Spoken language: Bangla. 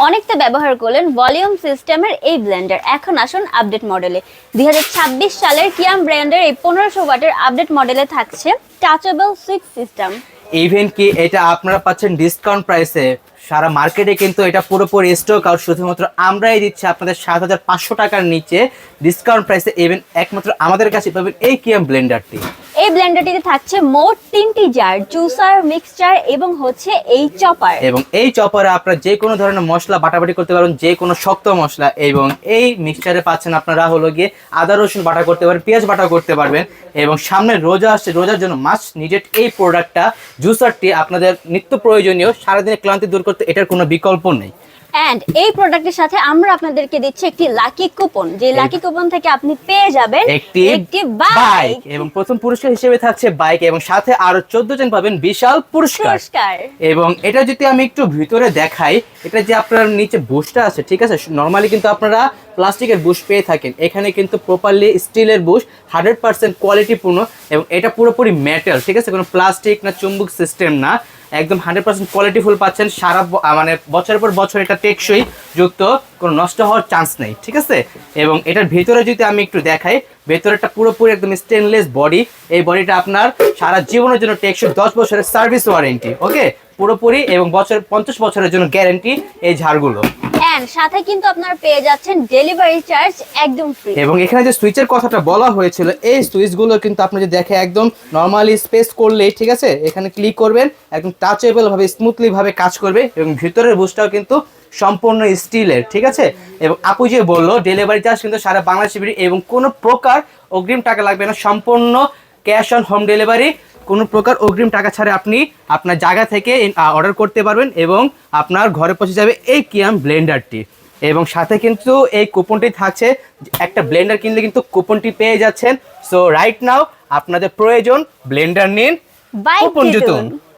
অনেকটা ব্যবহার করলেন ভলিউম সিস্টেমের এই ব্লেন্ডার। এখন আসুন আপডেট মডেলে। 2026 সালের কিয়াম ব্র্যান্ডের এই 1500 ওয়াটের আপডেট মডেলে থাকছে টাচেবল সুইচ সিস্টেম। ইভেন কি এটা আপনারা পাচ্ছেন ডিসকাউন্ট প্রাইসে। সারা মার্কেটে কিন্তু এটা পুরোপুরি স্টক আউট, শুধুমাত্র আমরাই দিচ্ছি আপনাদের 7500 টাকার নিচে ডিসকাউন্ট প্রাইসে। ইভেন একমাত্র আমাদের কাছে পাবেন এই কিয়াম ব্লেন্ডারটি। এই ব্লেন্ডারটিতে থাকছে মোট 3টি জার, জুসার, মিক্সচার এবং হচ্ছে এই চপার। এবং এই চপারে আপনারা যে কোনো ধরনের মশলা বাটাবাটি করতে পারবেন, যে কোনো শক্ত মশলা। এবং এই মিক্সচারে পাচ্ছেন আপনারা হলো গিয়ে আদা রসুন বাটা করতে পারবেন, পেঁয়াজ বাটা করতে পারবেন। এবং সামনে রোজা আসছে, রোজার জন্য মাস্ট নিডেড এই প্রোডাক্টটা, জুসারটি আপনাদের নিত্য প্রয়োজনীয়। সারাদিনের ক্লান্তি দূর করতে এটার কোনো বিকল্প নেই। এন্ড এই প্রোডাক্টের সাথে আমরা আপনাদেরকে দিচ্ছি একটি লাকি কুপন, যে লাকি কুপন থেকে আপনি পেয়ে যাবেন একটি বাইক। এবং প্রথম পুরস্কার হিসেবে থাকছে বাইক, এবং সাথে আরো 14 জন পাবেন বিশাল পুরস্কার। এবং এটা যদি আমি একটু ভিতরে দেখাই, এটা যে আপনার নিচে বুশটা আছে, ঠিক আছে, নরমালি কিন্তু আপনারা প্লাস্টিকের বুশ পেয়ে থাকেন, এখানে কিন্তু প্রপারলি স্টিলের বুশ, 100% কোয়ালিটিপূর্ণ। এবং এটা পুরোপুরি মেটাল, ঠিক আছে, কোনো প্লাস্টিক না চুম্বক সিস্টেম না, একদম 100% কোয়ালিটিফুল পাচ্ছেন। সারা মানে বছরের পর বছর এটা টেকসই যুক্ত, কোনো নষ্ট হওয়ার চান্স নেই, ঠিক আছে। এবং এটার ভিতরে যদি আমি একটু দেখাই, ভেতরেটা পুরোপুরি একদম স্টেনলেস বডি। এই বডিটা আপনার সারা জীবনের জন্য টেকসই, 10 বছরের সার্ভিস ওয়ারেন্টি, ওকে, পুরোপুরি। এবং 50 বছরের জন্য গ্যারান্টি এই ঝাড়গুলো। এন্ড সাথে কিন্তু আপনারা পেয়ে যাচ্ছেন ডেলিভারি চার্জ একদম ফ্রি। এবং এখানে যে সুইচের কথাটা বলা হয়েছিল, এই সুইচগুলো কিন্তু আপনি যদি দেখে একদম নরমালি স্পেস করলেই, ঠিক আছে, এখানে ক্লিক করবেন, একদম টাচেবল ভাবে স্মুথলি ভাবে কাজ করবে। এবং ভিতরের বুশটাও কিন্তু সম্পূর্ণ স্টিলের, ঠিক আছে। এবং আপু যে বললো ডেলিভারি চার্জ কিন্তু সারা বাংলাদেশে ফ্রি, এবং কোনো প্রকার অগ্রিম টাকা লাগবে না, সম্পূর্ণ ক্যাশ অন হোম ডেলিভারি। কোনো প্রকার অগ্রিম টাকা ছাড়া আপনি আপনার জায়গা থেকে অর্ডার করতে পারবেন, এবং আপনার ঘরে পৌঁছে যাবে এই কিয়াম ব্লেন্ডারটি। এবং সাথে কিন্তু এই কুপনটি থাকছে, একটা ব্লেন্ডার কিনলে কিন্তু কুপনটি পেয়ে যাচ্ছেন। সো রাইট নাও আপনাদের প্রয়োজন ব্লেন্ডার নিন, কুপন জিতুন।